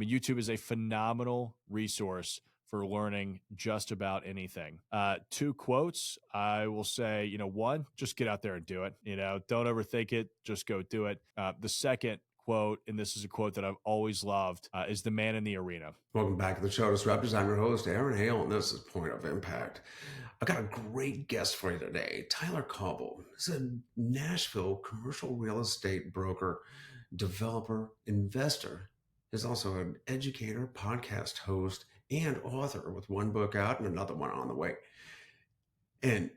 mean, YouTube is a phenomenal resource for learning just about anything. Two quotes, I will say, one, just get out there and do it. Don't overthink it. Just go do it. The second quote, and this is a quote that I've always loved, is the man in the arena. Welcome back to the show, Disruptors. I'm your host, Aaron Hale, and this is Point of Impact. I've got a great guest for you today, Tyler Cauble. He's a Nashville commercial real estate broker, developer, investor. He's also an educator, podcast host, and author with one book out and another one on the way. And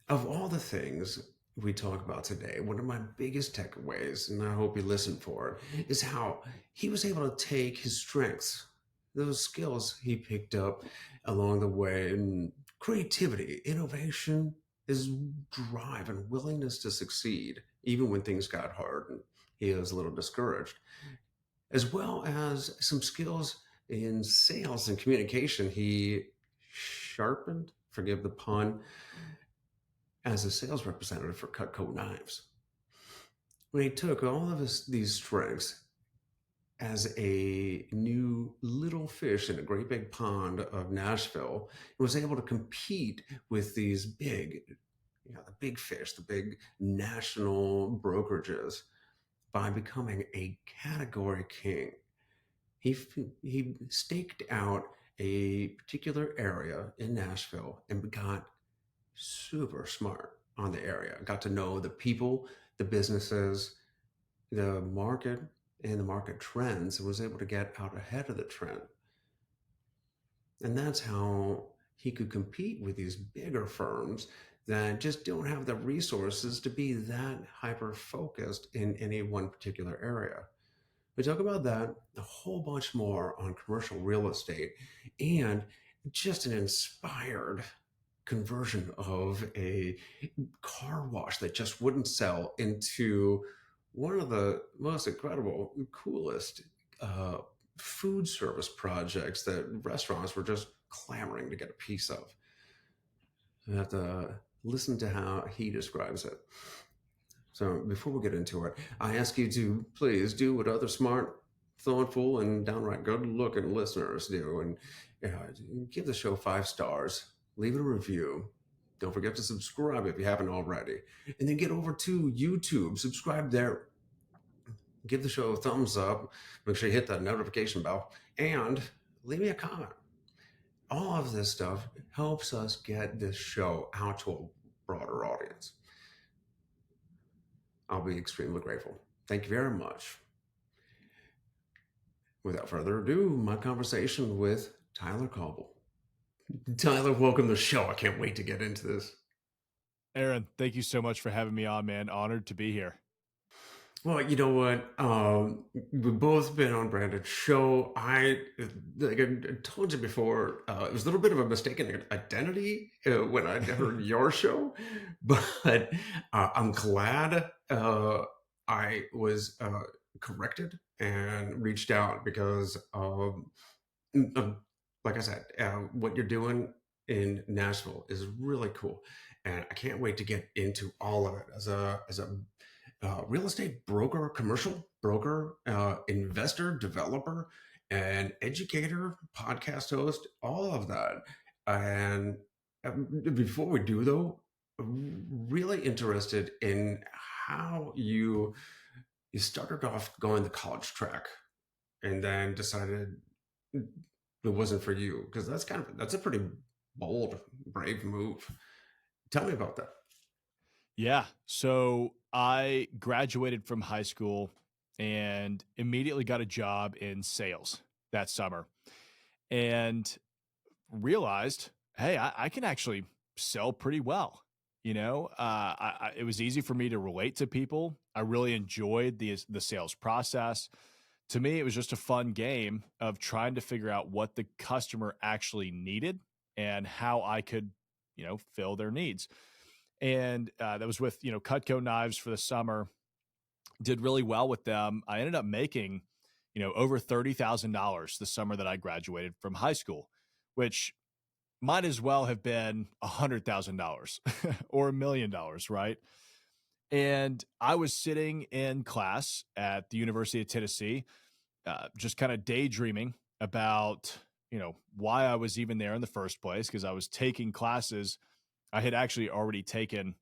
of all the things we talk about today, one of my biggest takeaways, and I hope you listen for it, is how he was able to take his strengths, those skills he picked up along the way, and creativity, innovation, his drive and willingness to succeed, even when things got hard and he was a little discouraged, as well as some skills in sales and communication he sharpened, forgive the pun, as a sales representative for Cutco Knives. When he took all of these strengths as a new little fish in a great big pond of Nashville, and was able to compete with these big, the big fish, the big national brokerages by becoming a category king. He staked out a particular area in Nashville and got super smart on the area. Got to know the people, the businesses, the market, and the market trends, and was able to get out ahead of the trend. And that's how he could compete with these bigger firms that just don't have the resources to be that hyper-focused in any one particular area. We talk about that, a whole bunch more on commercial real estate, and just an inspired conversion of a car wash that just wouldn't sell into one of the most incredible, coolest food service projects that restaurants were just clamoring to get a piece of. You have to listen to how he describes it. So before we get into it, I ask you to please do what other smart, thoughtful, and downright good-looking listeners do, and give the show 5 stars. Leave it a review. Don't forget to subscribe if you haven't already. And then get over to YouTube. Subscribe there. Give the show a thumbs up. Make sure you hit that notification bell. And leave me a comment. All of this stuff helps us get this show out to a broader audience. I'll be extremely grateful. Thank you very much. Without further ado, my conversation with Tyler Cauble. Tyler, welcome to the show. I can't wait to get into this. Aaron, thank you so much for having me on, man. Honored to be here. Well, you know what? We've both been on Brandon's show. Like I told you before, it was a little bit of a mistaken identity when I heard your show, but I'm glad I was corrected and reached out because, like I said, what you're doing in Nashville is really cool, and I can't wait to get into all of it as a real estate broker, commercial broker, investor, developer, and educator, podcast host, all of that. And before we do, though, I'm really interested in how you started off going the college track and then decided it wasn't for you, because that's a pretty bold, brave move. Tell me about that. Yeah. So I graduated from high school and immediately got a job in sales that summer and realized, hey, I can actually sell pretty well. It was easy for me to relate to people. I really enjoyed the sales process. To me, it was just a fun game of trying to figure out what the customer actually needed and how I could, fill their needs. And that was with, Cutco Knives for the summer. Did really well with them. I ended up making, over $30,000 the summer that I graduated from high school, which might as well have been $100,000 or $1 million, right? And I was sitting in class at the University of Tennessee, just kind of daydreaming about, why I was even there in the first place, because I was taking classes I had actually already taken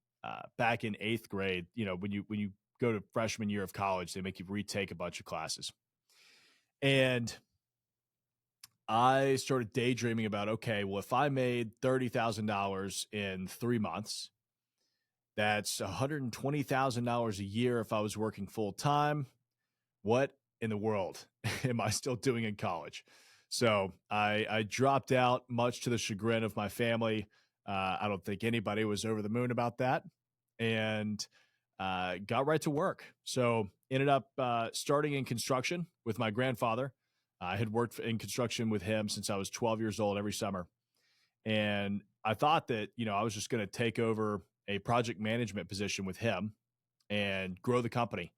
back in eighth grade. When you go to freshman year of college, they make you retake a bunch of classes. And I started daydreaming about, okay, well, if I made $30,000 in 3 months, that's $120,000 a year if I was working full time. What in the world am I still doing in college? So I dropped out, much to the chagrin of my family. I don't think anybody was over the moon about that, and got right to work. So ended up starting in construction with my grandfather. I had worked in construction with him since I was 12 years old every summer. And I thought that, I was just going to take over a project management position with him and grow the company.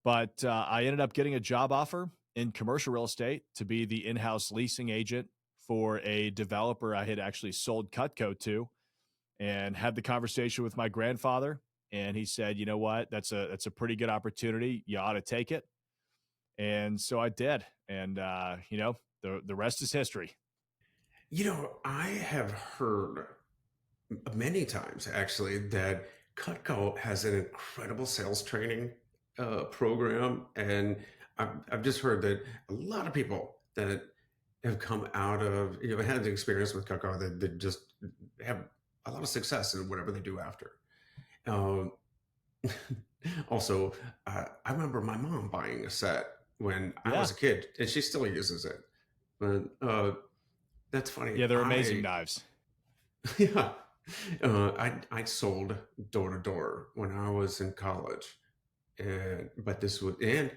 But I ended up getting a job offer in commercial real estate to be the in-house leasing agent for a developer I had actually sold Cutco to, and had the conversation with my grandfather. And he said, "You know what? That's a pretty good opportunity. You ought to take it." And so I did. And the rest is history. I have heard many times actually that Cutco has an incredible sales training program, and I've just heard that a lot of people that have come out of had the experience with Cutco that just have a lot of success in whatever they do after. Um, also, I remember my mom buying a set when I Yeah. was a kid, and she still uses it. But that's funny. Yeah, they're amazing knives. Yeah, I sold door to door when I was in college, and but this was and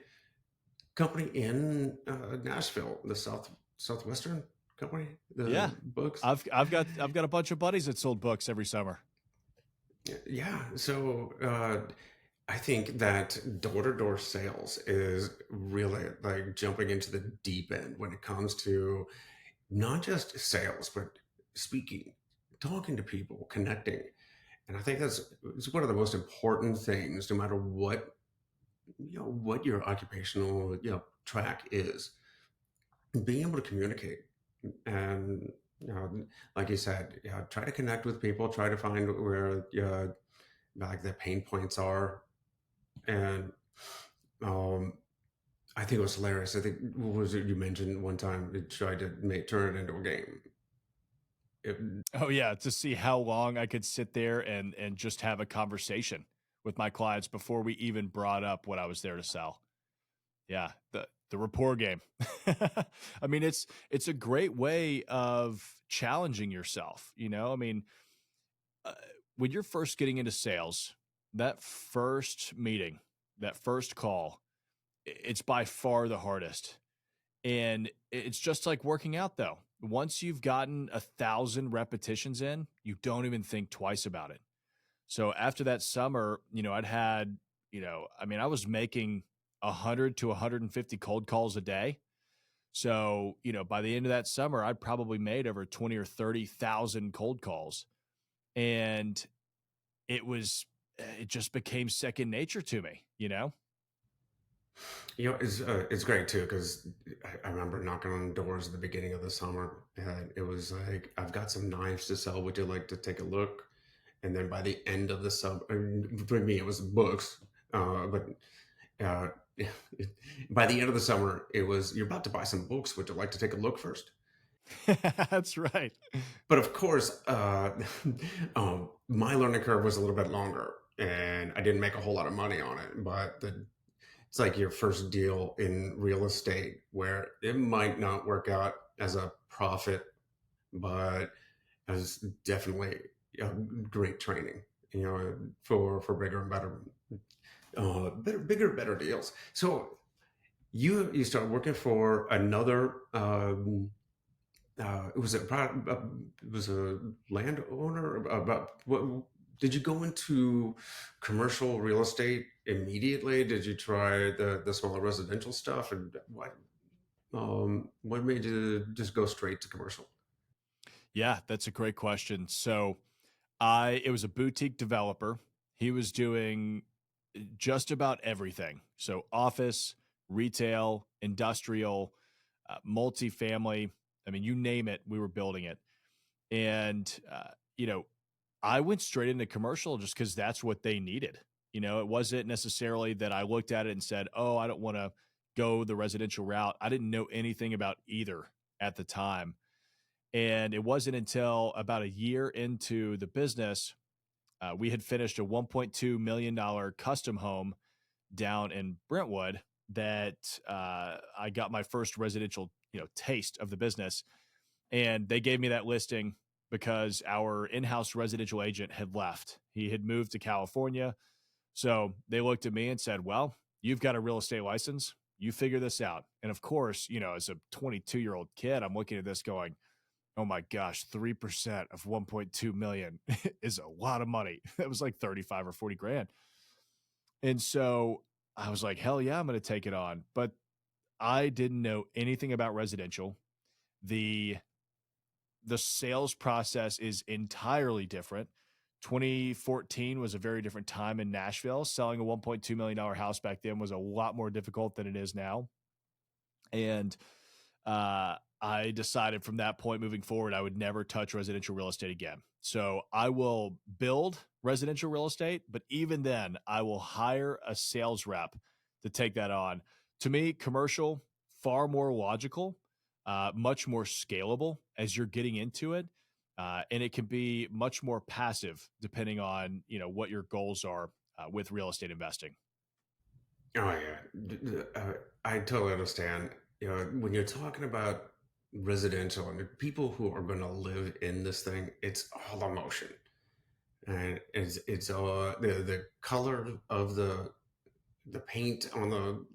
company in Nashville, the Southwestern company, the Yeah. books. I've got a bunch of buddies that sold books every summer. Yeah, so I think that door to door sales is really like jumping into the deep end when it comes to not just sales, but speaking, talking to people, connecting. And I think that's it's one of the most important things, no matter what your occupational track is, being able to communicate and like you said, try to connect with people, try to find where like the pain points are, and um, I think it was hilarious. I think what was it you mentioned one time? It tried to turn it into a game. It, Oh yeah, to see how long I could sit there and just have a conversation with my clients before we even brought up what I was there to sell. Yeah, the rapport game. I mean, it's a great way of challenging yourself. I mean, uh, when you're first getting into sales, that first meeting, that first call, it's by far the hardest. And it's just like working out, though. Once you've gotten 1,000 repetitions in, you don't even think twice about it. So after that summer, I'd had, I mean, I was making 100 to 150 cold calls a day. So, by the end of that summer, I'd probably made over 20 or 30,000 cold calls. And it just became second nature to me. it's great too because I remember knocking on doors at the beginning of the summer, and it was like, I've got some knives to sell. Would you like to take a look? And then by the end of the for me, it was books, but uh, by the end of the summer, it was, you're about to buy some books. Would you like to take a look first? That's right. But of course, my learning curve was a little bit longer, and I didn't make a whole lot of money on it. But it's like your first deal in real estate where it might not work out as a profit, but as definitely great training, for bigger and better, bigger, better deals. So you start working for another. It was it was a landowner. About what did you go into commercial real estate immediately? Did you try the smaller residential stuff, and what made you just go straight to commercial? Yeah, that's a great question. So it was a boutique developer. He was doing just about everything. So office, retail, industrial, multifamily. I mean, you name it, we were building it. And, you know, I went straight into commercial just because that's what they needed. It wasn't necessarily that I looked at it and said, oh, I don't want to go the residential route. I didn't know anything about either at the time. And it wasn't until about a year into the business, we had finished a $1.2 million custom home down in Brentwood that I got my first residential, taste of the business. And they gave me that listing because our in-house residential agent had left. He had moved to California. So they looked at me and said, well, you've got a real estate license. You figure this out. And of course, as a 22-year-old kid, I'm looking at this going, oh my gosh, 3% of 1.2 million is a lot of money. That was like 35 or 40 grand. And so I was like, hell yeah, I'm going to take it on. But I didn't know anything about residential. The sales process is entirely different. 2014 was a very different time in Nashville. Selling a $1.2 million house back then was a lot more difficult than it is now. And I decided from that point moving forward, I would never touch residential real estate again. So I will build residential real estate, but even then, I will hire a sales rep to take that on. To me, commercial, far more logical, much more scalable as you're getting into it. And it can be much more passive depending on, what your goals are with real estate investing. Oh yeah, I totally understand. When you're talking about residential and the people who are going to live in this thing, it's all emotion, and it's the color of the paint on the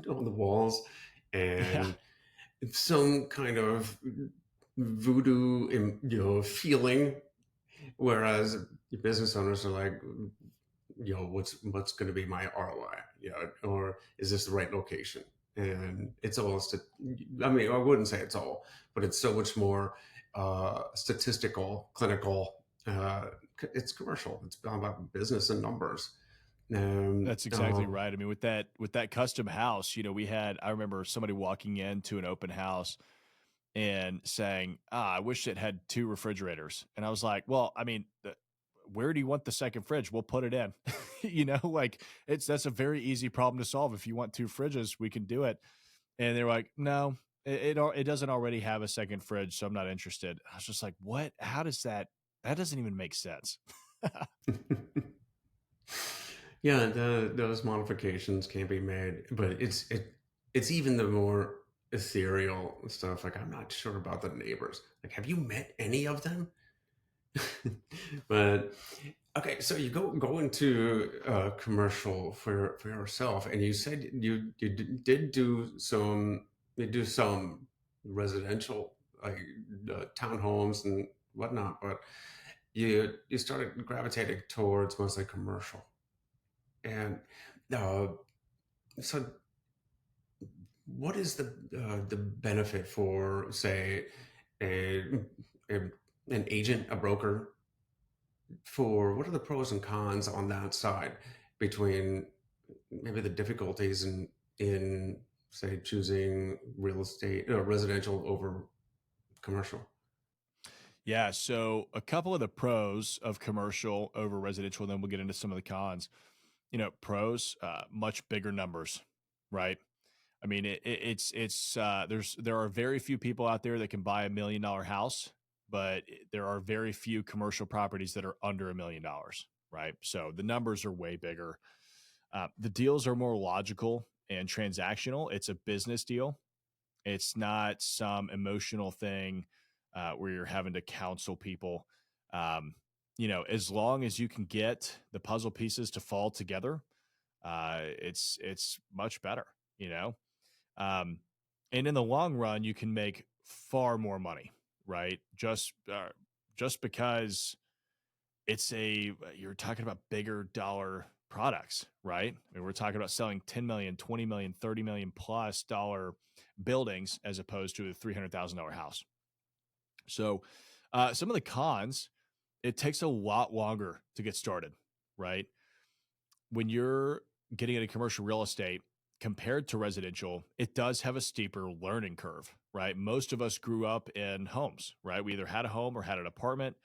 on the walls, Yeah. and some kind of voodoo, feeling. Whereas the business owners are like, what's going to be my ROI, or is this the right location? And it's all, I mean, I wouldn't say it's all, but it's so much more statistical, clinical. It's commercial. It's all about business and numbers. And That's exactly right. I mean, with that custom house, I remember somebody walking into an open house and saying, I wish it had two refrigerators. And I was like, well, I mean, where do you want the second fridge? We'll put it in. Like that's a very easy problem to solve. If you want two fridges, we can do it. And they were like, no, it doesn't already have a second fridge, so I'm not interested. I was just like, what? How does that doesn't even make sense. yeah, those modifications can be made, but it's even the more ethereal stuff. Like, I'm not sure about the neighbors. Like, have you met any of them? But okay, so you go into commercial for yourself, and you said did do some residential, like townhomes and whatnot, but you started gravitating towards mostly commercial. And uh, so, what is the benefit for, say, a, a an agent, a broker, for what are the pros and cons on that side between maybe the difficulties in say choosing real estate or residential over commercial? Yeah. So a couple of the pros of commercial over residential, then we'll get into some of the cons. Pros, much bigger numbers, right? I mean, there are very few people out there that can buy $1 million house, but there are very few commercial properties that are under $1 million, right? So the numbers are way bigger. The deals are more logical and transactional. It's a business deal. It's not some emotional thing where you're having to counsel people. As long as you can get the puzzle pieces to fall together, it's much better. You know, um, and in the long run, you can make far more money, right? Just because you're talking about bigger dollar products, right? I mean, we're talking about selling 10 million, 20 million, 30 million plus dollar buildings as opposed to a $300,000 house. So, some of the cons, it takes a lot longer to get started, right? When you're getting into commercial real estate, compared to residential, it does have a steeper learning curve, right? Most of us grew up in homes, right? We either had a home or had an apartment.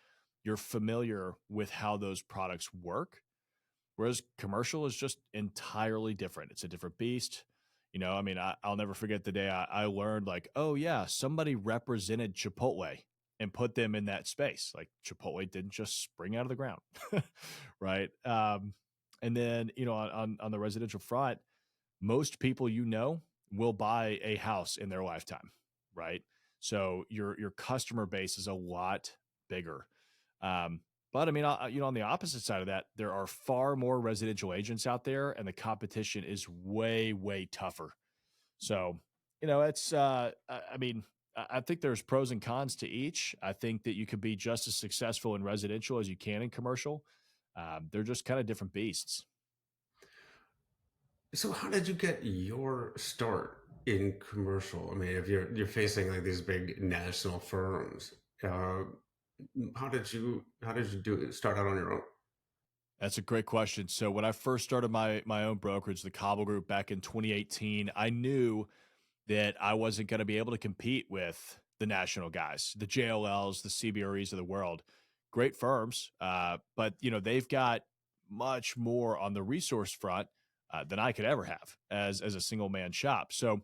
You're familiar with how those products work. Whereas commercial is just entirely different. It's a different beast. I mean, I'll never forget the day I learned, like, oh, yeah, somebody represented Chipotle and put them in that space. Like, Chipotle didn't just spring out of the ground, right? And then, on the residential front, most people will buy a house in their lifetime, right? So your customer base is a lot bigger. But I mean, on the opposite side of that, there are far more residential agents out there, and the competition is way, way tougher. So, it's, I mean, I think there's pros and cons to each. I think that you could be just as successful in residential as you can in commercial. They're just kind of different beasts. So how did you get your start in commercial? I mean, if you're facing like these big national firms, uh, how did you start out on your own? That's a great question. So when I first started my own brokerage, the Cauble Group, back in 2018, I knew that I wasn't going to be able to compete with the national guys, the JLLs, the CBREs of the world. Great firms, but they've got much more on the resource front than I could ever have as a single man shop. So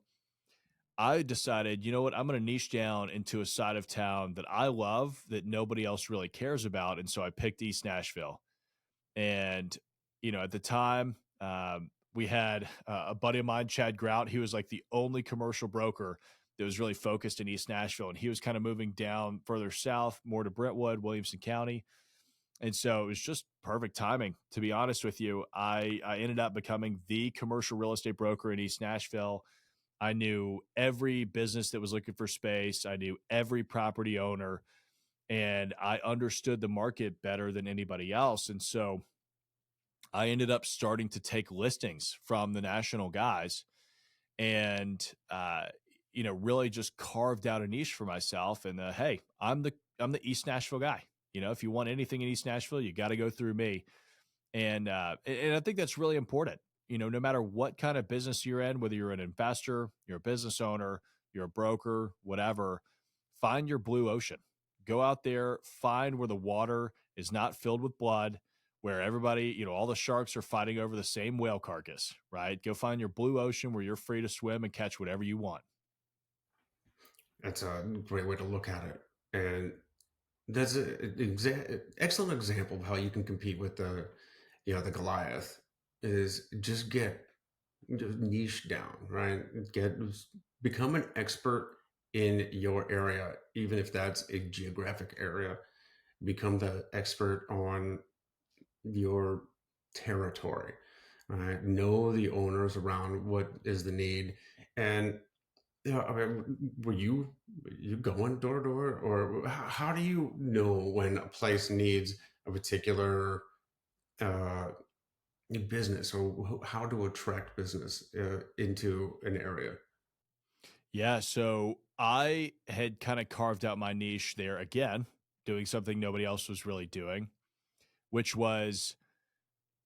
I decided, you know what, I'm going to niche down into a side of town that I love that nobody else really cares about, and so I picked East Nashville. And, at the time, we had a buddy of mine, Chad Grout. He was like the only commercial broker that was really focused in East Nashville. And he was kind of moving down further south, more to Brentwood, Williamson County. And so it was just perfect timing. To be honest with you, I ended up becoming the commercial real estate broker in East Nashville. I knew every business that was looking for space. I knew every property owner, and I understood the market better than anybody else. And so I ended up starting to take listings from the national guys and, really just carved out a niche for myself. And hey, I'm the East Nashville guy. If you want anything in East Nashville, you got to go through me. And I think that's really important. No matter what kind of business you're in, whether you're an investor, you're a business owner, you're a broker, whatever, find your blue ocean. Go out there, find where the water is not filled with blood, where everybody, all the sharks are fighting over the same whale carcass, right? Go find your blue ocean where you're free to swim and catch whatever you want. That's a great way to look at it, and that's an excellent example of how you can compete with the Goliath. Is just niche down, right? Get Become an expert in your area, even if that's a geographic area. Become the expert on your territory, right? Know the owners around, what is the need, and I mean, were you going door to door, or how do you know when a place needs a particular uh, business, or how to attract business into an area? Yeah. So I had kind of carved out my niche there again, doing something nobody else was really doing, which was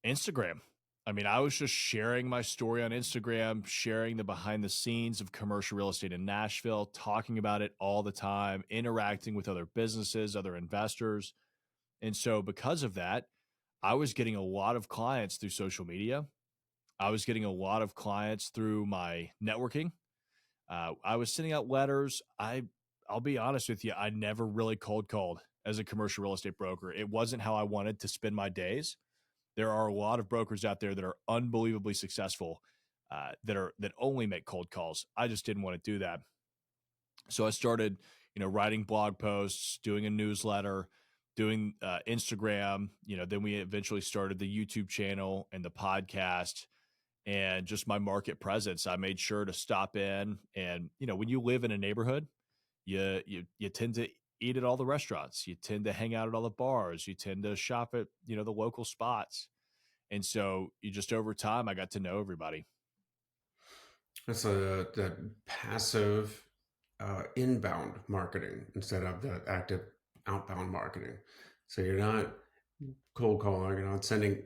Instagram. I mean, I was just sharing my story on Instagram, sharing the behind the scenes of commercial real estate in Nashville, talking about it all the time, interacting with other businesses, other investors. And so, because of that, I was getting a lot of clients through social media. I was getting a lot of clients through my networking. I was sending out letters. I'll be honest with you, I never really cold called as a commercial real estate broker. It wasn't how I wanted to spend my days. There are a lot of brokers out there that are unbelievably successful, that only make cold calls. I just didn't want to do that. So I started, writing blog posts, doing a newsletter, doing Instagram. Then we eventually started the YouTube channel and the podcast, and just my market presence. I made sure to stop in, and when you live in a neighborhood, you tend to eat at all the restaurants. You tend to hang out at all the bars. You tend to shop at the local spots. And so you just over time, I got to know everybody. That's that passive inbound marketing instead of the active outbound marketing. So you're not cold calling, you're not sending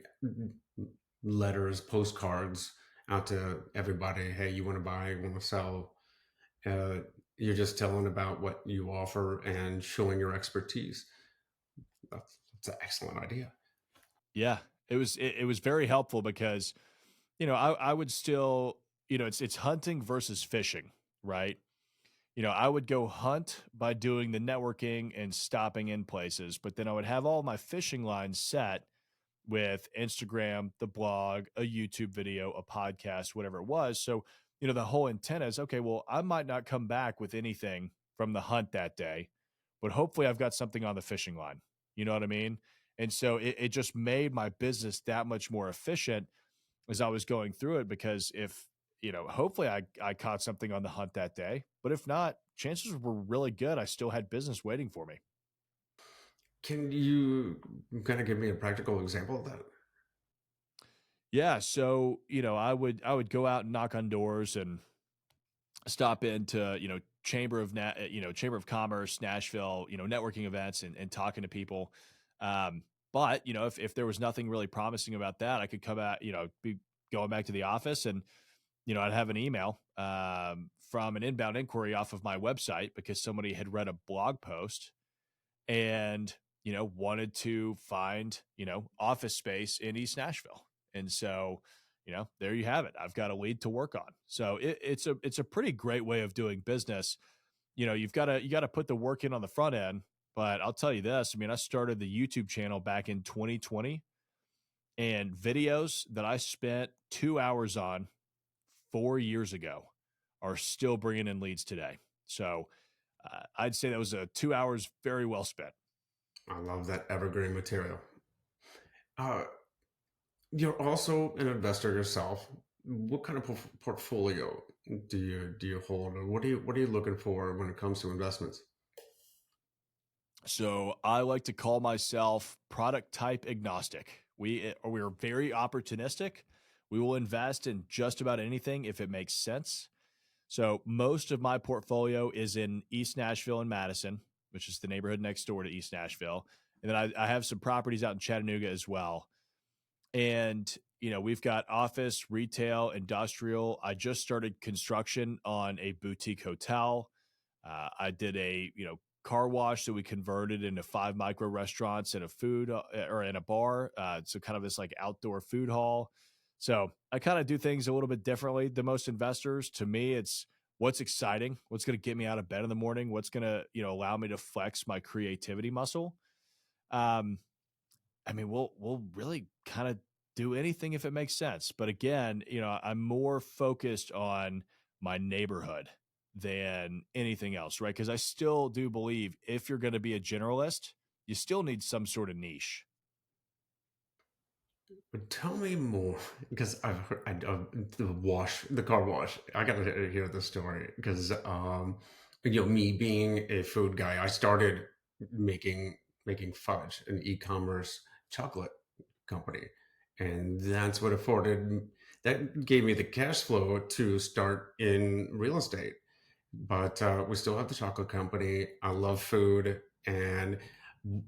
letters, postcards out to everybody. Hey, you want to buy, you want to sell. Uh, you're just telling about what you offer and showing your expertise. That's an excellent idea. Yeah, it was very helpful because, I would still, it's hunting versus fishing, right? I would go hunt by doing the networking and stopping in places, but then I would have all my fishing lines set with Instagram, the blog, a YouTube video, a podcast, whatever it was. So, the whole intent is okay, well, I might not come back with anything from the hunt that day, but hopefully I've got something on the fishing line. You know what I mean? And so it just made my business that much more efficient as I was going through it because if, hopefully I caught something on the hunt that day, but if not, chances were really good. I still had business waiting for me. Can you kind of give me a practical example of that? Yeah. So, I would go out and knock on doors and stop into Chamber of Commerce, Nashville, networking events and talking to people. But if there was nothing really promising about that, I could come out, be going back to the office and I'd have an email from an inbound inquiry off of my website because somebody had read a blog post and wanted to find office space in East Nashville. And so there you have it. I've got a lead to work on. So it's a pretty great way of doing business. You got to put the work in on the front end. But I'll tell you this, I mean, I started the YouTube channel back in 2020, and videos that I spent 2 hours on 4 years ago are still bringing in leads today. So I'd say that was 2 hours very well spent. I love that evergreen material. Uh, you're also an investor yourself. What kind of portfolio do you hold, or what are you looking for when it comes to investments? So I like to call myself product type agnostic. We are very opportunistic. We will invest in just about anything if it makes sense. So most of my portfolio is in East Nashville and Madison, which is the neighborhood next door to East Nashville. And then I have some properties out in Chattanooga as well. And we've got office, retail, industrial. I just started construction on a boutique hotel. I did a car wash that we converted into 5 micro restaurants and a food or in a bar. So kind of this like outdoor food hall. So I kind of do things a little bit differently than most investors. To me, it's what's exciting, what's going to get me out of bed in the morning, what's going to allow me to flex my creativity muscle. Um, I mean, we'll really kind of do anything if it makes sense. But again, I'm more focused on my neighborhood than anything else, right? Because I still do believe if you're going to be a generalist, you still need some sort of niche. But tell me more, because I've heard the car wash. I gotta hear the story because me being a food guy, I started making making fudge, an e-commerce chocolate company, and that gave me the cash flow to start in real estate. But we still have the chocolate company. I love food, and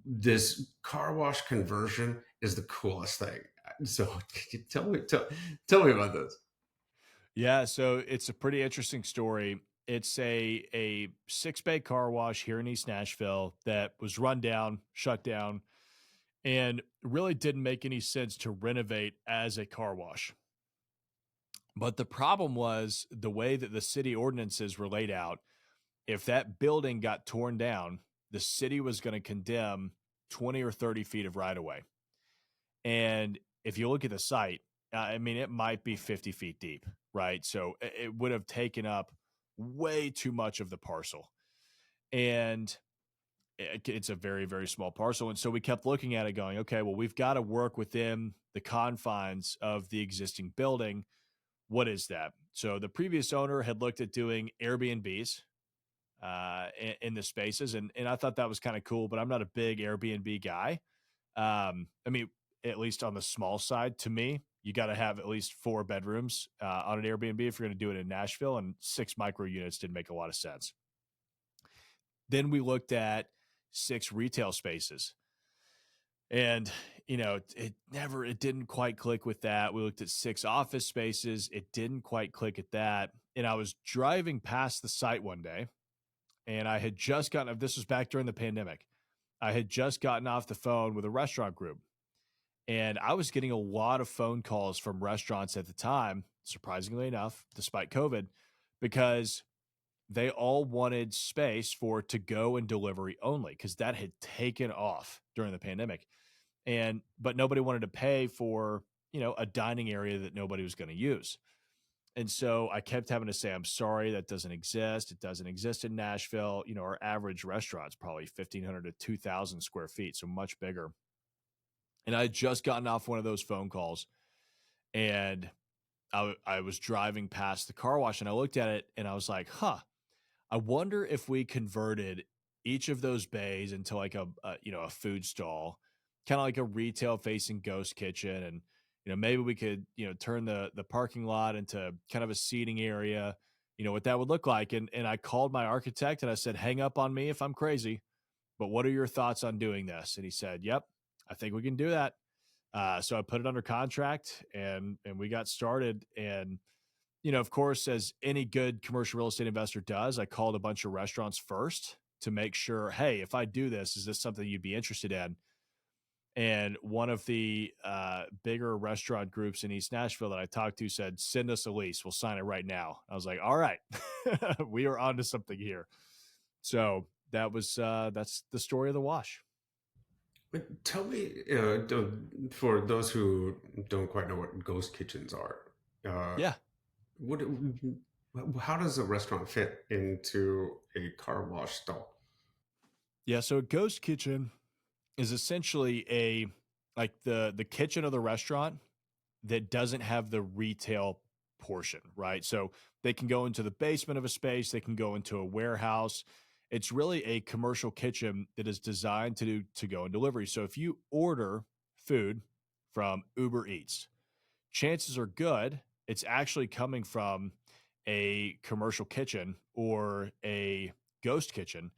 this car wash conversion is the coolest thing. So tell me, tell me about this. Yeah, so it's a pretty interesting story. It's a 6 bay car wash here in East Nashville that was run down, shut down, and really didn't make any sense to renovate as a car wash. But the problem was the way that the city ordinances were laid out. If that building got torn down, the city was going to condemn 20 or 30 feet of right of way. And if you look at the site, I mean, it might be 50 feet deep, right? So it would have taken up way too much of the parcel. And it's a very, very small parcel. And so we kept looking at it going, okay, well, we've got to work within the confines of the existing building. What is that? So the previous owner had looked at doing Airbnbs in the spaces. And I thought that was kind of cool, but I'm not a big Airbnb guy. I mean, at least on the small side, to me, you got to have at least 4 bedrooms on an Airbnb if you're going to do it in Nashville, and 6 micro units didn't make a lot of sense. Then we looked at 6 retail spaces. And it didn't quite click with that. We looked at 6 office spaces, it didn't quite click at that. And I was driving past the site one day, and I had just gotten this was back during the pandemic. I had just gotten off the phone with a restaurant group, and I was getting a lot of phone calls from restaurants at the time, surprisingly enough, despite COVID, because they all wanted space for to go and delivery only because that had taken off during the pandemic. And but nobody wanted to pay for, a dining area that nobody was going to use. And so I kept having to say, I'm sorry, that doesn't exist. It doesn't exist in Nashville. Our average restaurant's probably 1,500 to 2,000 square feet, so much bigger. And I had just gotten off one of those phone calls, and I was driving past the car wash, and I looked at it and I was like, huh, I wonder if we converted each of those bays into like a food stall, kind of like a retail facing ghost kitchen, and maybe we could turn the parking lot into kind of a seating area, what that would look like. And I called my architect and I said, hang up on me if I'm crazy, but what are your thoughts on doing this? And he said, yep, I think we can do that. So I put it under contract, and we got started. And of course, as any good commercial real estate investor does, I called a bunch of restaurants first to make sure, hey, if I do this, is this something you'd be interested in? And one of the bigger restaurant groups in East Nashville that I talked to said, send us a lease. We'll sign it right now. I was like, all right, we are onto something here. So that's the story of the wash. But tell me, for those who don't quite know what ghost kitchens are, uh, Yeah. what, how does a restaurant fit into a car wash stall? Yeah. So a ghost kitchen is essentially a like the kitchen of the restaurant that doesn't have the retail portion, right? So they can go into the basement of a space, they can go into a warehouse. It's really a commercial kitchen that is designed to do to go and delivery. So if you order food from Uber Eats, chances are good it's actually coming from a commercial kitchen or a ghost kitchen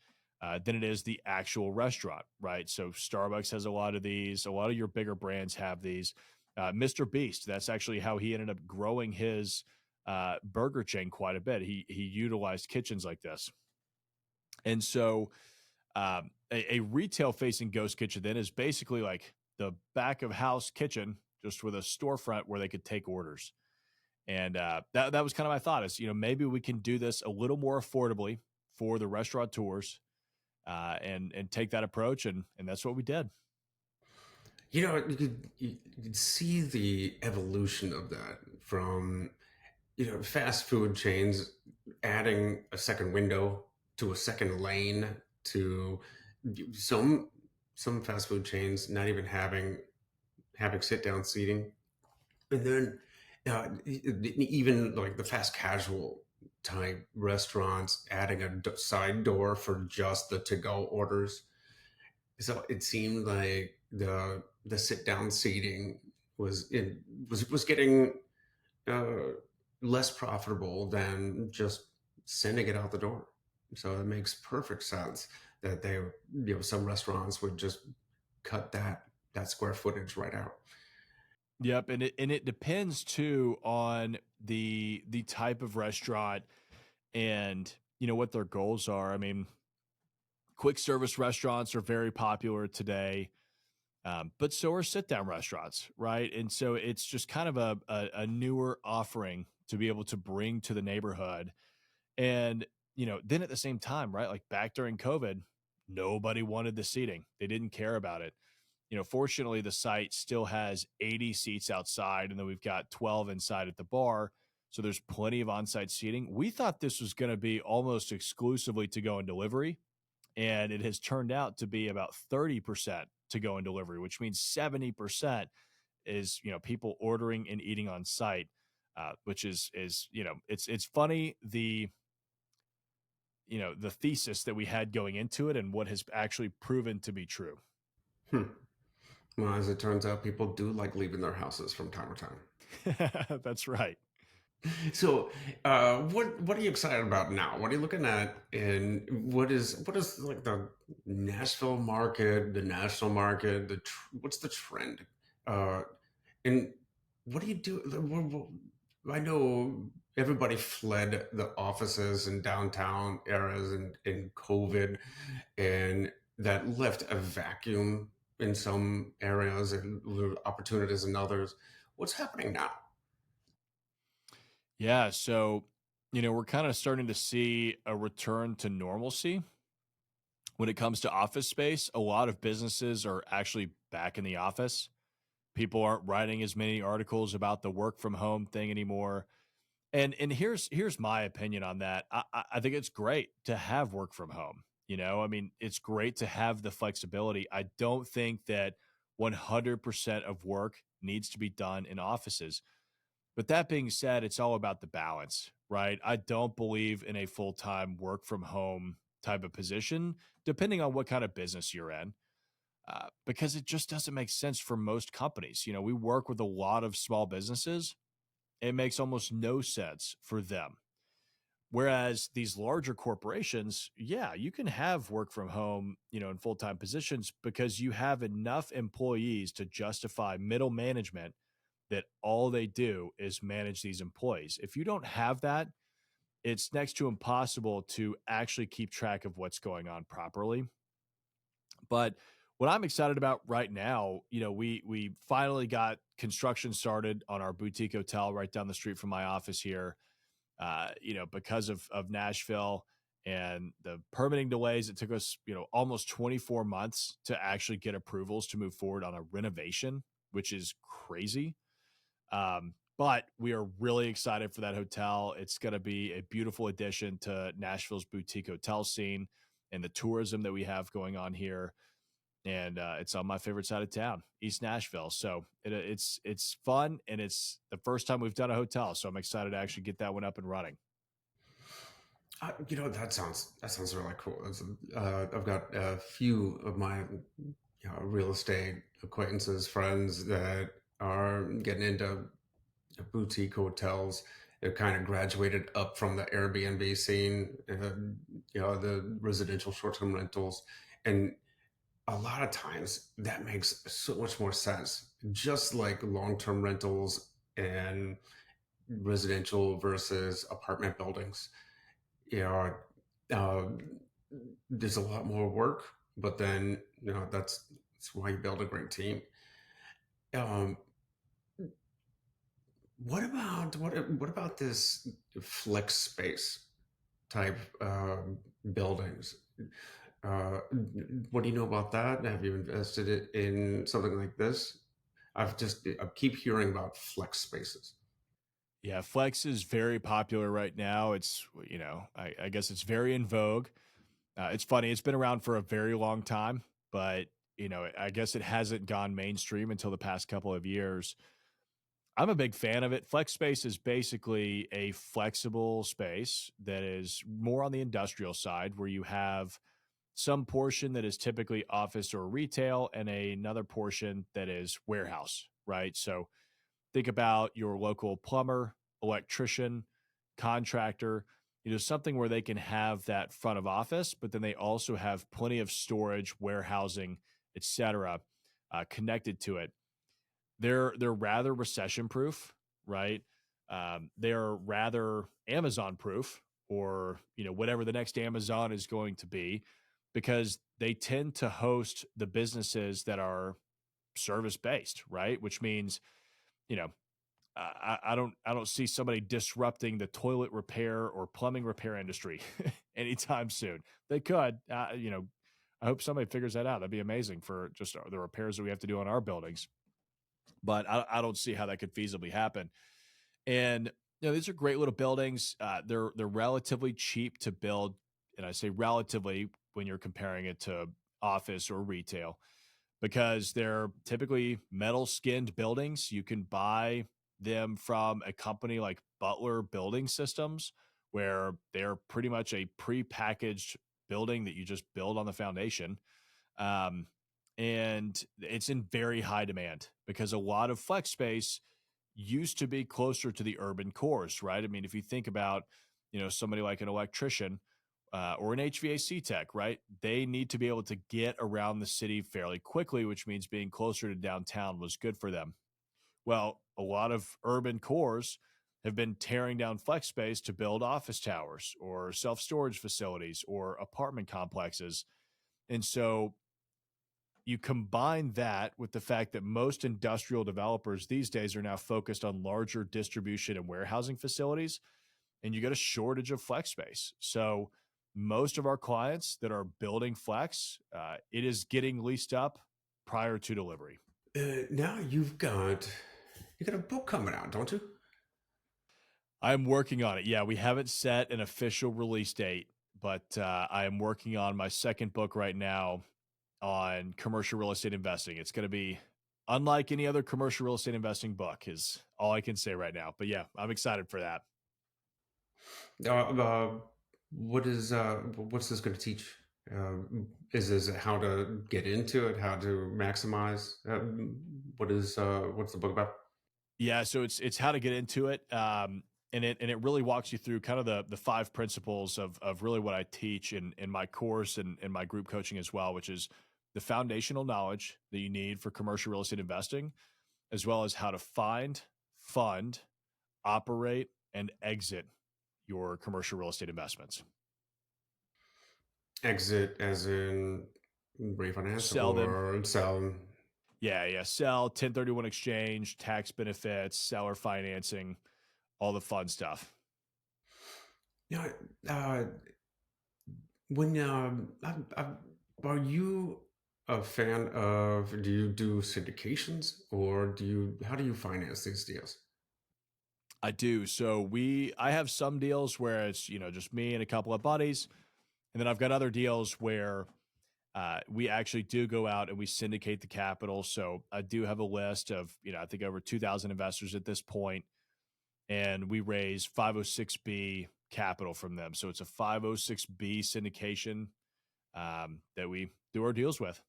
than it is the actual restaurant, right? So Starbucks has a lot of these. A lot of your bigger brands have these. Mr. Beast, that's actually how he ended up growing his burger chain quite a bit. He utilized kitchens like this, and so a retail facing ghost kitchen then is basically like the back of house kitchen, just with a storefront where they could take orders. And that was kind of my thought is, maybe we can do this a little more affordably for the restaurateurs, and take that approach, and that's what we did. You could see the evolution of that from fast food chains adding a second window to a second lane to some some fast food chains not even having sit down seating, and then even like the fast casual type restaurants adding a side door for just the to go orders. So it seemed like the sit down seating was getting uh, less profitable than just sending it out the door. So it makes perfect sense that some restaurants would just cut that square footage right out. Yep, and it depends too on the type of restaurant and what their goals are. I mean, quick service restaurants are very popular today. But so are sit down restaurants, right? And so it's just kind of a newer offering to be able to bring to the neighborhood. And, then at the same time, right? Like back during COVID, nobody wanted the seating, they didn't care about it. Fortunately, the site still has 80 seats outside, and then we've got 12 inside at the bar. So there's plenty of on site seating. We thought this was going to be almost exclusively to go and delivery, and it has turned out to be about 30% to go and delivery, which means 70% is people ordering and eating on site, which is it's funny the thesis that we had going into it and what has actually proven to be true. Hmm. Well, as it turns out, people do like leaving their houses from time to time. That's right. So, what are you excited about now? What are you looking at, and what is like the Nashville market, the national market? What's the trend? Uh, and what do you do? I know everybody fled the offices and downtown areas in COVID, and that left a vacuum in some areas and opportunities in others. What's happening now? Yeah. So, we're kind of starting to see a return to normalcy when it comes to office space. A lot of businesses are actually back in the office. People aren't writing as many articles about the work from home thing anymore. And here's my opinion on that. I think it's great to have work from home. I mean, it's great to have the flexibility. I don't think that 100% of work needs to be done in offices. But that being said, it's all about the balance, right? I don't believe in a full time work from home type of position, depending on what kind of business you're in, because it just doesn't make sense for most companies. We work with a lot of small businesses. It makes almost no sense for them. Whereas these larger corporations, yeah, you can have work from home, in full time positions because you have enough employees to justify middle management that all they do is manage these employees. If you don't have that, it's next to impossible to actually keep track of what's going on properly. But what I'm excited about right now, we finally got construction started on our boutique hotel right down the street from my office here. Because of Nashville and the permitting delays, it took us, almost 24 months to actually get approvals to move forward on a renovation, which is crazy. But we are really excited for that hotel. It's going to be a beautiful addition to Nashville's boutique hotel scene and the tourism that we have going on here. And it's on my favorite side of town, East Nashville. So it's fun, and it's the first time we've done a hotel. So I'm excited to actually get that one up and running. That sounds really cool. I've got a few of my real estate acquaintances, friends that are getting into boutique hotels. They've kind of graduated up from the Airbnb scene, the residential short-term rentals, and a lot of times that makes so much more sense. Just like long-term rentals and residential versus apartment buildings, you know, uh, there's a lot more work, but then that's why you build a great team. Um, what about this flex space type buildings? Uh, what do you know about that? Have you invested it in something like this? I keep hearing about flex spaces. Yeah, Flex is very popular right now. It's, I guess it's very in vogue. It's funny, it's been around for a very long time, but, I guess it hasn't gone mainstream until the past couple of years. I'm a big fan of it. Flex space is basically a flexible space that is more on the industrial side where you have some portion that is typically office or retail and another portion that is warehouse, right? So think about your local plumber, electrician, contractor, something where they can have that front of office, but then they also have plenty of storage, warehousing, etc., connected to it. They're rather recession proof, right? They're rather Amazon proof, or whatever the next Amazon is going to be, because they tend to host the businesses that are service based, right? Which means you know I don't see somebody disrupting the toilet repair or plumbing repair industry anytime soon. They could, I hope somebody figures that out. That'd be amazing for just the repairs that we have to do on our buildings. But I don't see how that could feasibly happen. And these are great little buildings. They're relatively cheap to build, and I say relatively when you're comparing it to office or retail, because they're typically metal skinned buildings. You can buy them from a company like Butler Building Systems, where they're pretty much a pre-packaged building that you just build on the foundation. Um, and it's in very high demand because a lot of flex space, used to be closer to the urban cores, right? I mean, if you think about, somebody like an electrician or an HVAC tech, right? They need to be able to get around the city fairly quickly, which means being closer to downtown was good for them. Well, a lot of urban cores have been tearing down flex space to build office towers or self storage facilities or apartment complexes. And so you combine that with the fact that most industrial developers these days are now focused on larger distribution and warehousing facilities, and you get a shortage of flex space. So most of our clients that are building flex, it is getting leased up prior to delivery. Now you got a book coming out, don't you? I'm working on it. Yeah, we haven't set an official release date, but I am working on my second book right now on commercial real estate investing. It's going to be unlike any other commercial real estate investing book, is all I can say right now. But yeah, I'm excited for that. Uh, uh, what's this going to teach? Is this how to get into it, how to maximize? What's the book about? Yeah, so it's how to get into it. And it really walks you through kind of the five principles of really what I teach in my course and in my group coaching as well, which is the foundational knowledge that you need for commercial real estate investing, as well as how to find, fund, operate, and exit your commercial real estate investments. Exit, as in refinance Sell them. or sell. Yeah, yeah. Sell, 1031 exchange, tax benefits, seller financing, all the fun stuff. You know, uh, when are you a fan of? Do you do syndications, or how do you finance these deals? I do. So I have some deals where it's, just me and a couple of buddies. And then I've got other deals where we actually do go out and we syndicate the capital. So I do have a list of, I think over 2,000 investors at this point, and we raise 506B capital from them. So it's a 506B syndication that we do our deals with.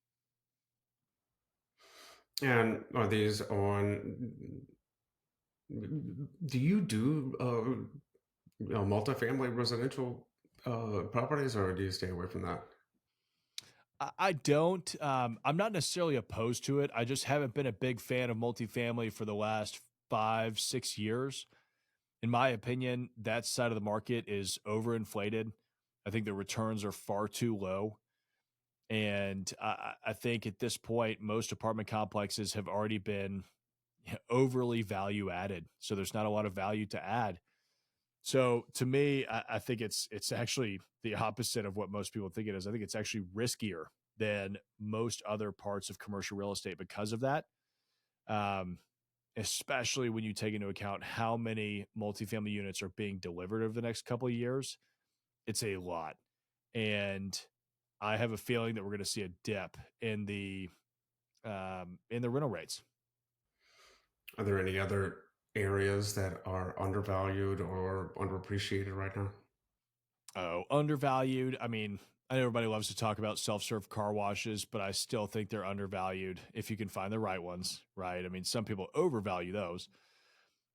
And are these on? Do you do multifamily residential properties, or do you stay away from that? I don't. I'm not necessarily opposed to it. I just haven't been a big fan of multifamily for the last 5, 6 years. In my opinion, that side of the market is overinflated. I think the returns are far too low. And I think at this point, most apartment complexes have already been overly value added. So there's not a lot of value to add. So to me, I think it's actually the opposite of what most people think it is. I think it's actually riskier than most other parts of commercial real estate because of that. Um, Especially when you take into account how many multifamily units are being delivered over the next couple of years. It's a lot. And I have a feeling that we're going to see a dip in the rental rates. Are there any other areas that are undervalued or underappreciated right now? Oh, undervalued. I mean, I know everybody loves to talk about self-serve car washes, but I still think they're undervalued if you can find the right ones, right? I mean, some people overvalue those.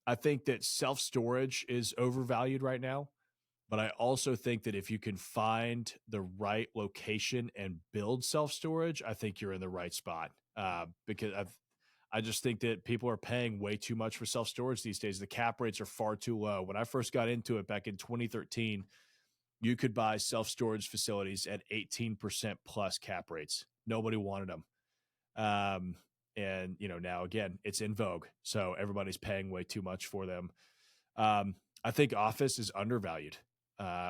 I think that self-storage is overvalued right now, but I also think that if you can find the right location and build self-storage, I think you're in the right spot. Because I just think that people are paying way too much for self-storage these days. The cap rates are far too low. When I first got into it back in 2013, you could buy self-storage facilities at 18% plus cap rates. Nobody wanted them. And now again, it's in vogue. So everybody's paying way too much for them. I think office is undervalued,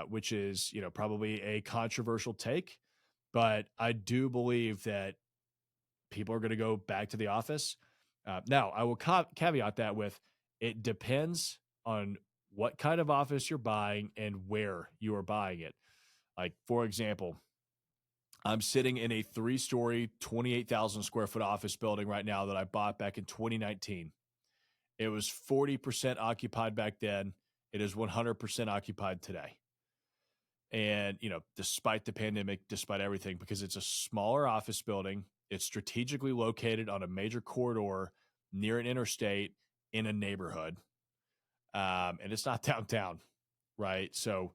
which is, probably a controversial take, but I do believe that people are going to go back to the office. Now I will caveat that with, it depends on what kind of office you're buying and where you are buying it. Like, for example, I'm sitting in a 3-story, 28,000 square foot office building right now that I bought back in 2019. It was 40% occupied back then. It is 100% occupied today. And, despite the pandemic, despite everything, because it's a smaller office building, it's strategically located on a major corridor near an interstate. in a neighborhood, and it's not downtown, right? So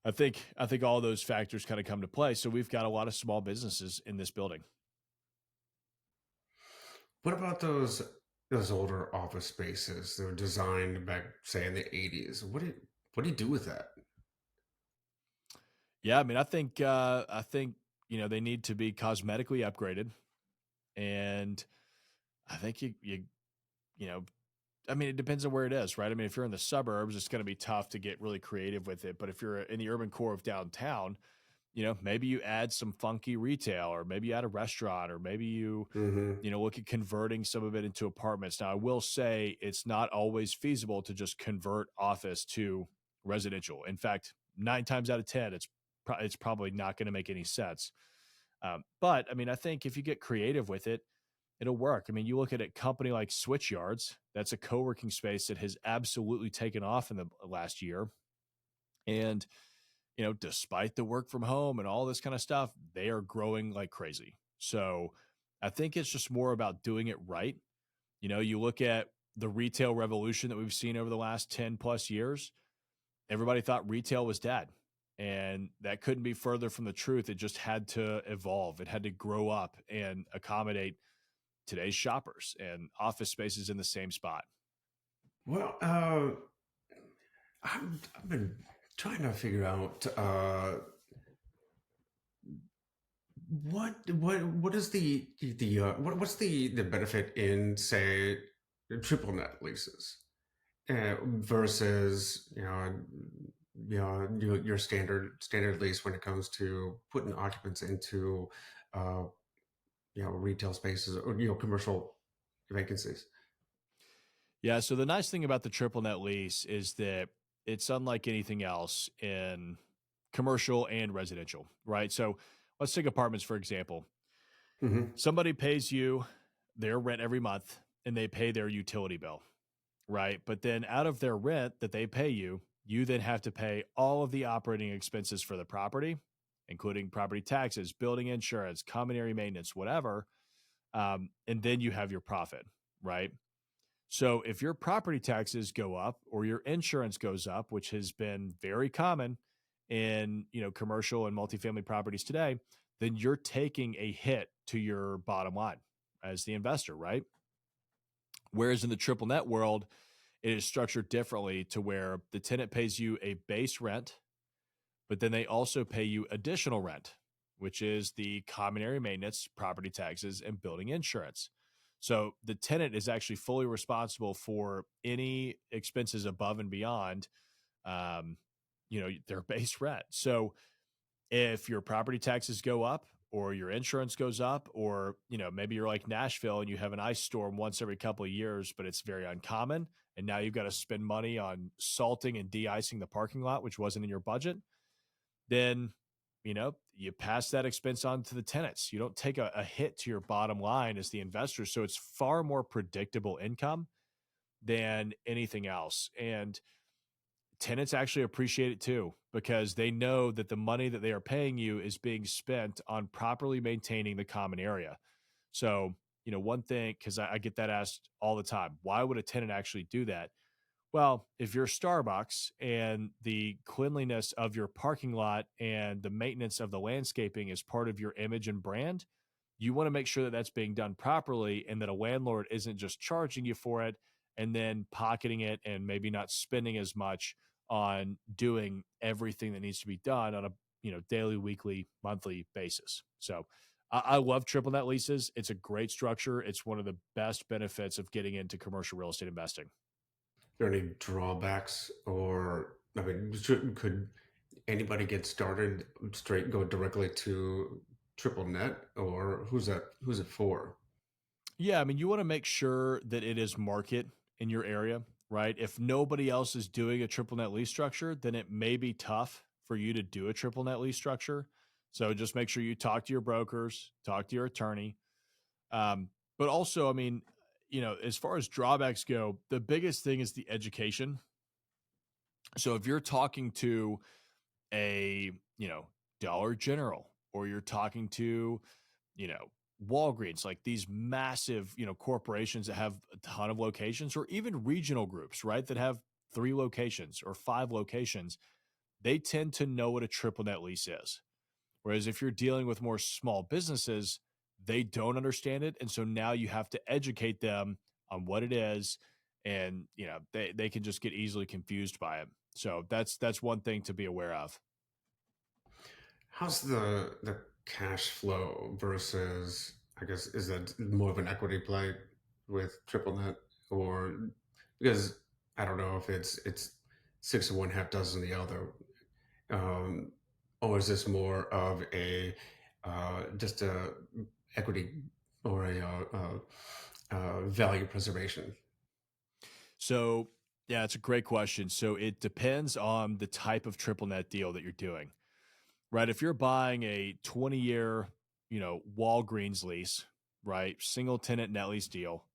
I think all those factors kind of come to play. So we've got a lot of small businesses in this building. What about those older office spaces that were designed back, say, in the 80s? What do you do with that? Yeah, I mean, I think they need to be cosmetically upgraded, and I think you know I mean, it depends on where it is, right? I mean, if you're in the suburbs, it's going to be tough to get really creative with it. But if you're in the urban core of downtown, maybe you add some funky retail, or maybe you add a restaurant, or maybe Hmm. look at converting some of it into apartments. Now, I will say it's not always feasible to just convert office to residential. In fact, 9 times out of 10, it's probably not going to make any sense. But I mean, I think if you get creative with it, it'll work. I mean, you look at a company like Switch Yards, that's a co-working space that has absolutely taken off in the last year. And, despite the work from home and all this kind of stuff, they are growing like crazy. So I think it's just more about doing it right. You look at the retail revolution that we've seen over the last 10 plus years, everybody thought retail was dead. And that couldn't be further from the truth. It just had to evolve, it had to grow up and accommodate today's shoppers, and office space is in the same spot. Well, I've been trying to figure out what is what's the benefit in, say, triple net leases versus your standard lease when it comes to putting occupants into uh, retail spaces or commercial vacancies. Yeah. So the nice thing about the triple net lease is that it's unlike anything else in commercial and residential, right? So let's take apartments, for example. Hmm. Somebody pays you their rent every month and they pay their utility bill, right? But then out of their rent that they pay you, you then have to pay all of the operating expenses for the property, including property taxes, building insurance, common area maintenance, whatever. And then you have your profit, right? So if your property taxes go up or your insurance goes up, which has been very common in commercial and multifamily properties today, then you're taking a hit to your bottom line as the investor, right? Whereas in the triple net world, it is structured differently to where the tenant pays you a base rent, but then they also pay you additional rent, which is the common area maintenance, property taxes, and building insurance. So the tenant is actually fully responsible for any expenses above and beyond, um, their base rent. So if your property taxes go up, or your insurance goes up, or maybe you're like Nashville and you have an ice storm once every couple of years, but it's very uncommon, and now you've got to spend money on salting and de-icing the parking lot, which wasn't in your budget, then you pass that expense on to the tenants. You don't take a hit to your bottom line as the investor. So it's far more predictable income than anything else. And tenants actually appreciate it too, because they know that the money that they are paying you is being spent on properly maintaining the common area. So, one thing, because I get that asked all the time, why would a tenant actually do that? Well, if you're Starbucks and the cleanliness of your parking lot and the maintenance of the landscaping is part of your image and brand, you want to make sure that that's being done properly, and that a landlord isn't just charging you for it and then pocketing it and maybe not spending as much on doing everything that needs to be done on a daily, weekly, monthly basis. So I love triple net leases. It's a great structure. It's one of the best benefits of getting into commercial real estate investing. There any drawbacks, or I mean, could anybody get started straight, go directly to triple net, or who's it for? Yeah, I mean, you want to make sure that it is market in your area, right? If nobody else is doing a triple net lease structure, then it may be tough for you to do a triple net lease structure. So just make sure you talk to your brokers, talk to your attorney. Um, but also, I mean, as far as drawbacks go, the biggest thing is the education. So if you're talking to a, Dollar General, or you're talking to, you know, Walgreens, like these massive, corporations that have a ton of locations, or even regional groups, right, that have 3 locations or 5 locations, they tend to know what a triple net lease is. Whereas if you're dealing with more small businesses, they don't understand it. And so now you have to educate them on what it is. And they can just get easily confused by it. So that's one thing to be aware of. How's the cash flow versus, I guess, is that more of an equity play with triple net, or because I don't know if it's six of one, half dozen the other, um, or is this more of a just a equity or a value preservation? So yeah, it's a great question. So it depends on the type of triple net deal that you're doing, right? If you're buying a 20-year, Walgreens lease, right, single tenant net lease deal,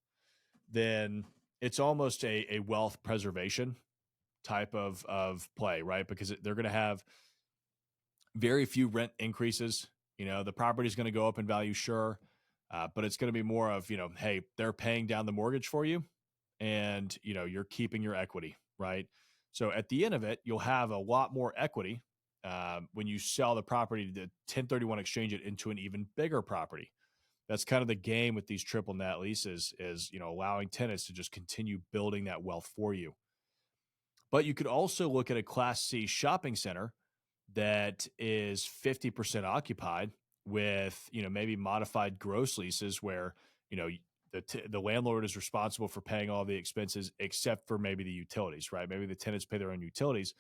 then it's almost a wealth preservation type of play, right? Because they're going to have very few rent increases. The property is going to go up in value, sure, but it's going to be more of, hey, they're paying down the mortgage for you, and you're keeping your equity, right? So at the end of it, you'll have a lot more equity when you sell the property to 1031 exchange it into an even bigger property. That's kind of the game with these triple net leases, is allowing tenants to just continue building that wealth for you. But you could also look at a Class C shopping center that is 50% occupied with, maybe modified gross leases where, you know, the landlord is responsible for paying all the expenses except for maybe the utilities, right? Maybe the tenants pay their own utilities.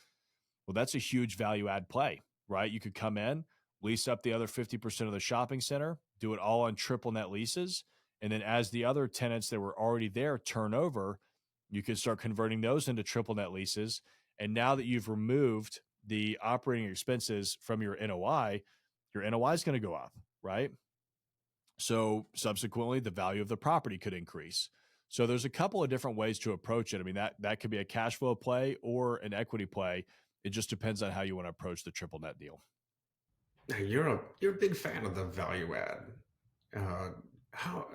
Well, that's a huge value add play, right? You could come in, lease up the other 50% of the shopping center, do it all on triple net leases. And then as the other tenants that were already there turn over, you can start converting those into triple net leases. And now that you've removed the operating expenses from your NOI is going to go up, right? So subsequently, the value of the property could increase. So there's a couple of different ways to approach it. I mean, that could be a cash flow play or an equity play. It just depends on how you want to approach the triple net deal. Now, you're a big fan of the value add. Uh, how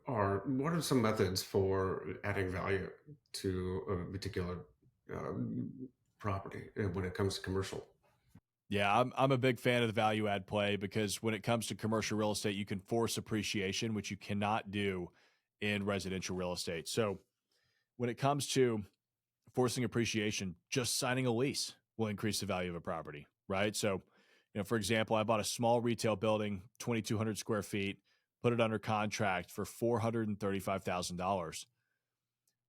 are what are some methods for adding value to a particular um, property when it comes to commercial? Yeah, I'm a big fan of the value add play because when it comes to commercial real estate, you can force appreciation, which you cannot do in residential real estate. So when it comes to forcing appreciation, just signing a lease will increase the value of a property, right? So, for example, I bought a small retail building, 2,200 square feet, put it under contract for $435,000.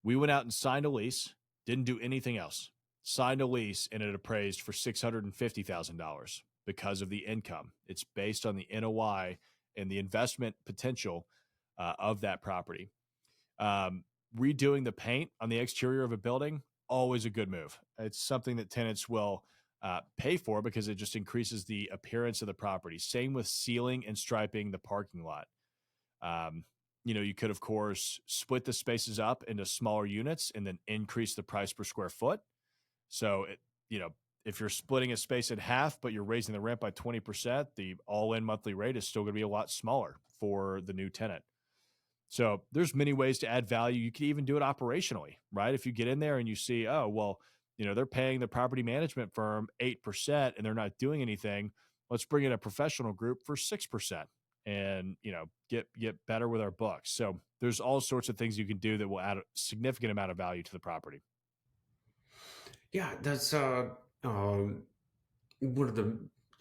We went out and signed a lease, didn't do anything else. Signed a lease and it appraised for $650,000 because of the income. It's based on the NOI and the investment potential of that property. Um, Redoing the paint on the exterior of a building, always a good move. It's something that tenants will pay for because it just increases the appearance of the property. Same with sealing and striping the parking lot. Um, you could, of course, split the spaces up into smaller units and then increase the price per square foot. So, if you're splitting a space in half, but you're raising the rent by 20%, the all in monthly rate is still going to be a lot smaller for the new tenant. So there's many ways to add value. You could even do it operationally, right? If you get in there and you see, oh, well, they're paying the property management firm 8% and they're not doing anything. Let's bring in a professional group for 6% and, get better with our books. So there's all sorts of things you can do that will add a significant amount of value to the property. Yeah, that's one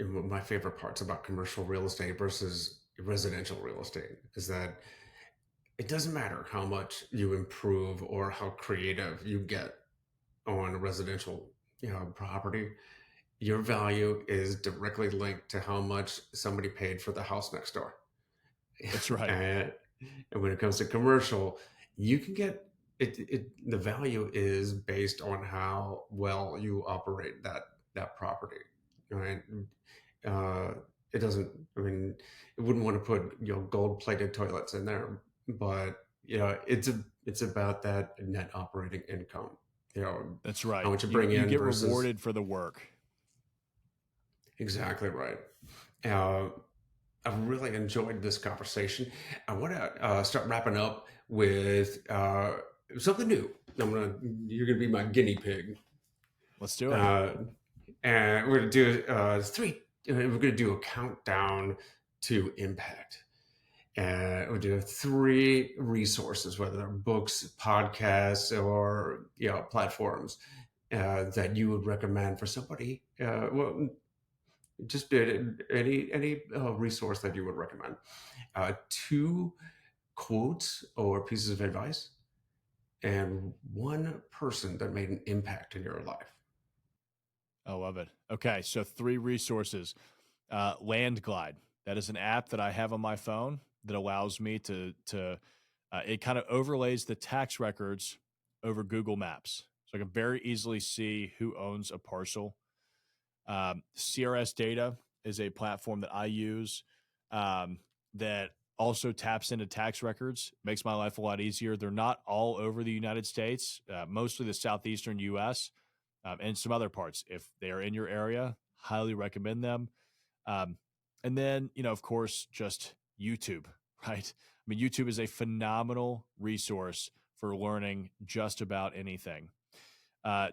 of my favorite parts about commercial real estate versus residential real estate is that it doesn't matter how much you improve or how creative you get on a residential property. Your value is directly linked to how much somebody paid for the house next door. That's right. and, and when it comes to commercial, you can get the value is based on how well you operate that property, right? uh, it doesn't, I mean, it wouldn't want to put gold plated toilets in there, but it's about that net operating income, you know That's how right. much you You bring you in get versus. rewarded for the work. Exactly right. uh, I've really enjoyed this conversation. I want to start wrapping up with something new. You're gonna be my guinea pig, Let's do it. uh, and we're gonna do three. We're gonna do a countdown to impact. We do three resources, whether they're books, podcasts, or platforms that you would recommend for somebody. Well, just any resource that you would recommend. Two quotes or pieces of advice, and one person that made an impact in your life. I love it. Okay, so three resources. Land Glide. That is an app that I have on my phone that allows me to it kind of overlays the tax records over Google Maps, so I can very easily see who owns a parcel. CRS Data is a platform that I use that also taps into tax records, makes my life a lot easier. They're not all over the United States, mostly the southeastern US and some other parts. If they are in your area, highly recommend them. Um, and then, of course, just YouTube, right? I mean, YouTube is a phenomenal resource for learning just about anything.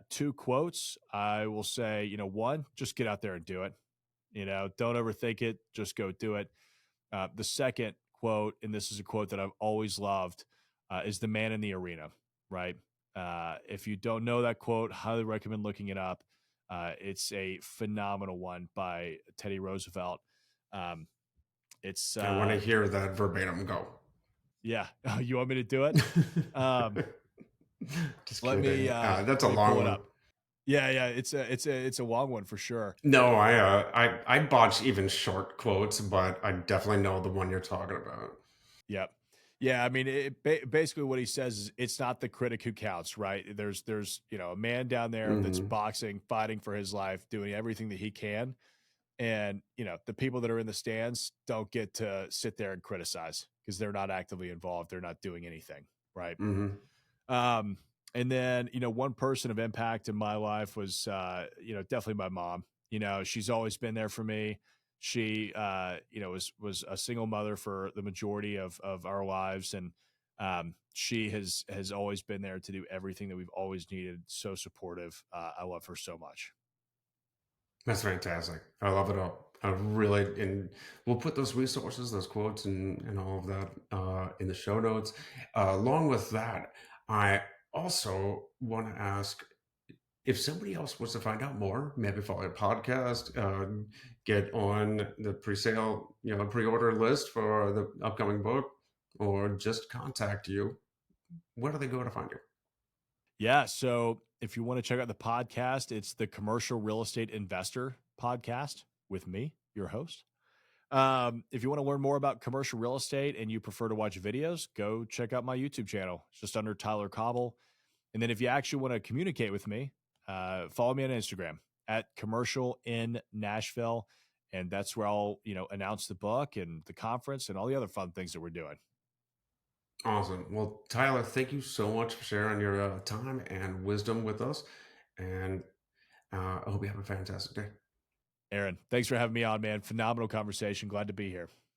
Two quotes, I will say, one, just get out there and do it. Don't overthink it, just go do it. The second quote, and this is a quote that I've always loved, is the man in the arena, right? If you don't know that quote, highly recommend looking it up. It's a phenomenal one by Teddy Roosevelt. Um, it's I want to hear that verbatim go. yeah. You want me to do it? Um, Just let me kidding. That's a let me pull long it one. up. Yeah, yeah. It's a long one for sure. No, I botch even short quotes, but I definitely know the one you're talking about. Yep. Yeah, I mean, basically what he says is it's not the critic who counts, right? There's a man down there that's Hmm. boxing, fighting for his life, doing everything that he can, and the people that are in the stands don't get to sit there and criticize because they're not actively involved, they're not doing anything, right? Hmm. Um, and then, one person of impact in my life was, definitely my mom. She's always been there for me. She, was a single mother for the majority of our lives, and she has always been there to do everything that we've always needed. So supportive. I love her so much. That's fantastic. I love it all. I really, and we'll put those resources, those quotes, and all of that in the show notes. Along with that, I also want to ask if somebody else wants to find out more, maybe follow a podcast, get on the pre-sale, pre-order list for the upcoming book, or just contact you. Where do they go to find you? Yeah. So if you want to check out the podcast, it's the Commercial Real Estate Investor podcast with me, your host. If you want to learn more about commercial real estate and you prefer to watch videos, go check out my YouTube channel. It's just under Tyler Cauble. And then if you actually want to communicate with me, follow me on Instagram at Commercial in Nashville. And that's where I'll, announce the book and the conference and all the other fun things that we're doing. Awesome. Well, Tyler, thank you so much for sharing your time and wisdom with us. And I hope you have a fantastic day. Aaron, thanks for having me on, man. Phenomenal conversation. Glad to be here.